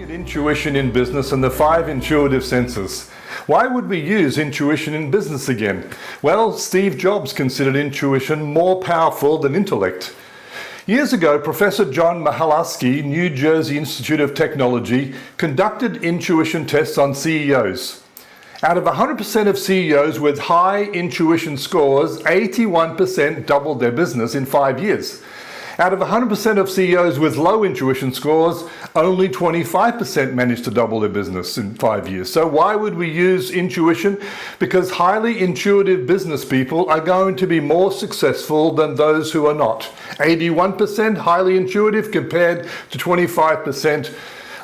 At intuition in business and the 5 intuitive senses. Why would we use intuition in business again? Well, Steve Jobs considered intuition more powerful than intellect. Years ago, Professor John Michalowski, New Jersey Institute of Technology, conducted intuition tests on CEOs. Out of 100% of CEOs with high intuition scores, 81% doubled their business in 5 years. Out of 100% of CEOs with low intuition scores, only 25% managed to double their business in 5 years. So why would we use intuition? Because highly intuitive business people are going to be more successful than those who are not. 81% highly intuitive compared to 25%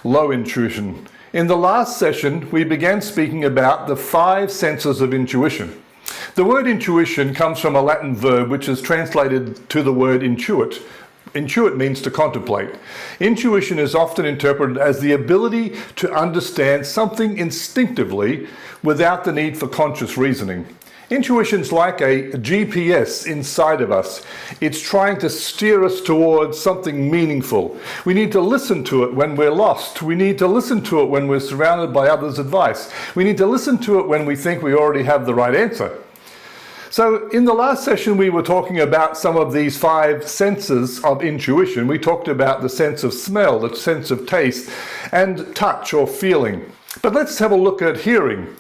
low intuition. In the last session, we began speaking about the 5 senses of intuition. The word intuition comes from a Latin verb which is translated to the word intuit. Intuit means to contemplate. Intuition is often interpreted as the ability to understand something instinctively without the need for conscious reasoning. Intuition's like a GPS inside of us. It's trying to steer us towards something meaningful. We need to listen to it when we're lost. We need to listen to it when we're surrounded by others' advice. We need to listen to it when we think we already have the right answer. So in the last session, we were talking about some of these 5 senses of intuition. We talked about the sense of smell, the sense of taste, and touch or feeling. But let's have a look at hearing.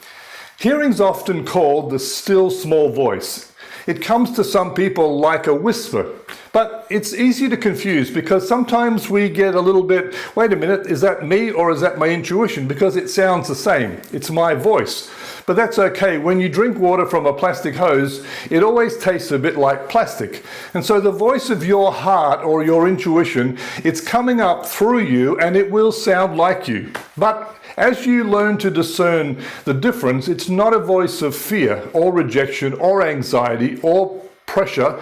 Hearing's often called the still small voice. It comes to some people like a whisper, but it's easy to confuse because sometimes we get a little bit, wait a minute, is that me or is that my intuition? Because it sounds the same. It's my voice. But that's okay. When you drink water from a plastic hose, it always tastes a bit like plastic. And so the voice of your heart or your intuition, it's coming up through you and it will sound like you. But as you learn to discern the difference, it's not a voice of fear or rejection or anxiety or pressure,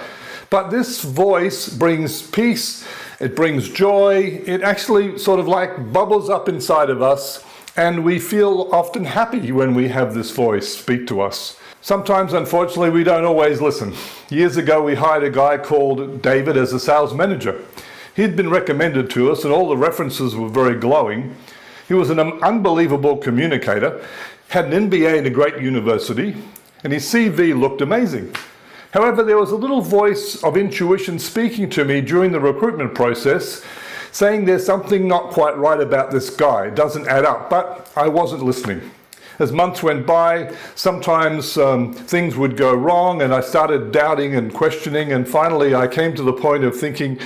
but this voice brings peace, it brings joy, it actually sort of like bubbles up inside of us, and we feel often happy when we have this voice speak to us. Sometimes, unfortunately, we don't always listen. Years ago, we hired a guy called David as a sales manager. He'd been recommended to us, and all the references were very glowing. He was an unbelievable communicator, had an MBA in a great university, and his CV looked amazing. However, there was a little voice of intuition speaking to me during the recruitment process, saying there's something not quite right about this guy. It doesn't add up, but I wasn't listening. As months went by, sometimes things would go wrong, and I started doubting and questioning, and finally I came to the point of thinking,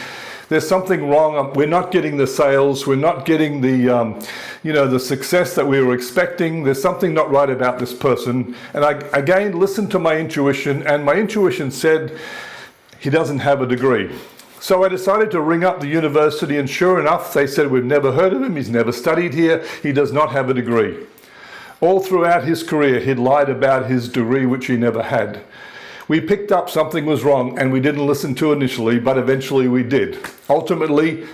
there's something wrong. We're not getting the sales. We're not getting the success that we were expecting. There's something not right about this person. And I again listened to my intuition, and my intuition said he doesn't have a degree. So I decided to ring up the university, and sure enough, they said, we've never heard of him. He's never studied here. He does not have a degree. All throughout his career, he'd lied about his degree, which he never had. We picked up something was wrong, and we didn't listen to initially, but eventually we did. Ultimately,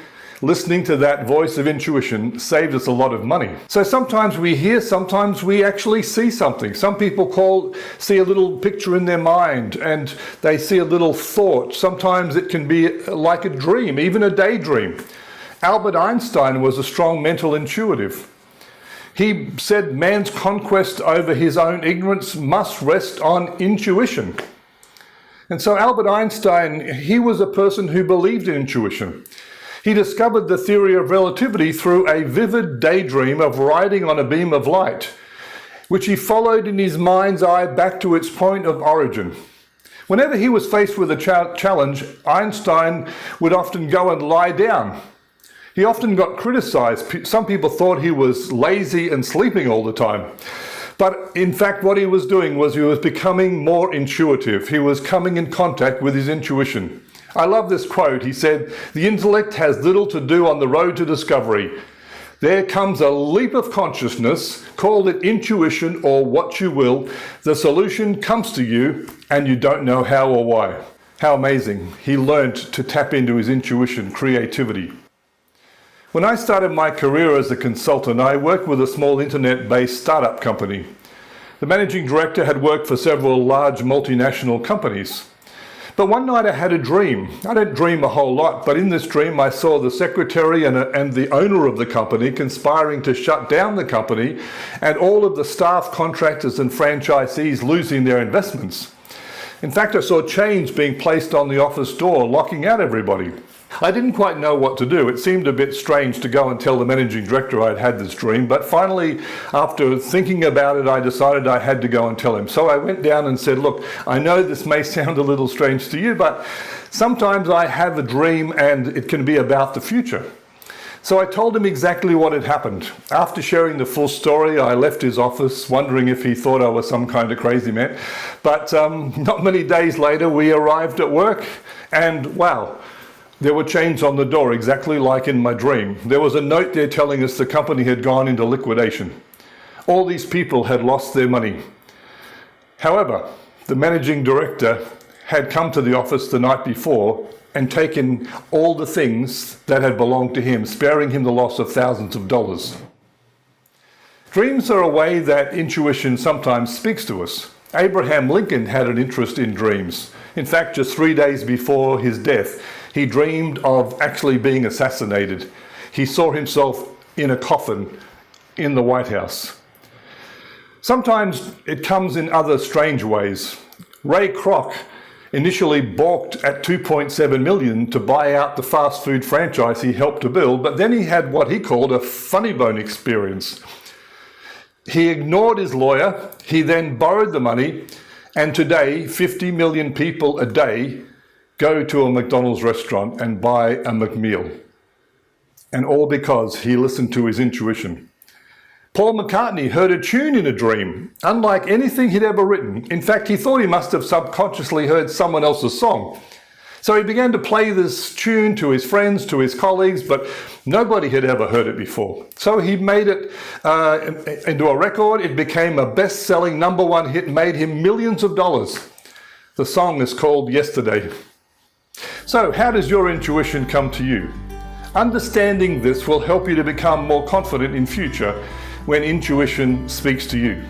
listening to that voice of intuition saved us a lot of money. So sometimes we hear, sometimes we actually see something. Some people see a little picture in their mind, and they see a little thought. Sometimes it can be like a dream, even a daydream. Albert Einstein was a strong mental intuitive. He said man's conquest over his own ignorance must rest on intuition. And so Albert Einstein, he was a person who believed in intuition. He discovered the theory of relativity through a vivid daydream of riding on a beam of light, which he followed in his mind's eye back to its point of origin. Whenever he was faced with a challenge, Einstein would often go and lie down. He often got criticized. Some people thought he was lazy and sleeping all the time. But in fact, what he was doing was he was becoming more intuitive. He was coming in contact with his intuition. I love this quote. He said, "The intellect has little to do on the road to discovery. There comes a leap of consciousness, call it intuition or what you will. The solution comes to you and you don't know how or why." How amazing. He learned to tap into his intuition, creativity. When I started my career as a consultant, I worked with a small internet-based startup company. The managing director had worked for several large multinational companies. But one night I had a dream. I don't dream a whole lot, but in this dream I saw the secretary and the owner of the company conspiring to shut down the company, and all of the staff, contractors and franchisees losing their investments. In fact, I saw chains being placed on the office door, locking out everybody. I didn't quite know what to do. It seemed a bit strange to go and tell the managing director I'd had this dream, but finally, after thinking about it, I decided I had to go and tell him. So I went down and said, look, I know this may sound a little strange to you, but sometimes I have a dream and it can be about the future. So I told him exactly what had happened. After sharing the full story, I left his office, wondering if he thought I was some kind of crazy man. But not many days later, we arrived at work, and wow, there were chains on the door, exactly like in my dream. There was a note there telling us the company had gone into liquidation. All these people had lost their money. However, the managing director had come to the office the night before and taken all the things that had belonged to him, sparing him the loss of thousands of dollars. Dreams are a way that intuition sometimes speaks to us. Abraham Lincoln had an interest in dreams. In fact, just 3 days before his death, he dreamed of actually being assassinated. He saw himself in a coffin in the White House. Sometimes it comes in other strange ways. Ray Kroc initially balked at $2.7 million to buy out the fast food franchise he helped to build, but then he had what he called a funny bone experience. He ignored his lawyer, he then borrowed the money, and today 50 million people a day go to a McDonald's restaurant and buy a McMeal. And all because he listened to his intuition. Paul McCartney heard a tune in a dream, unlike anything he'd ever written. In fact, he thought he must have subconsciously heard someone else's song. So he began to play this tune to his friends, to his colleagues, but nobody had ever heard it before. So he made it into a record. It became a best-selling #1 hit, made him millions of dollars. The song is called Yesterday. So how does your intuition come to you? Understanding this will help you to become more confident in future when intuition speaks to you.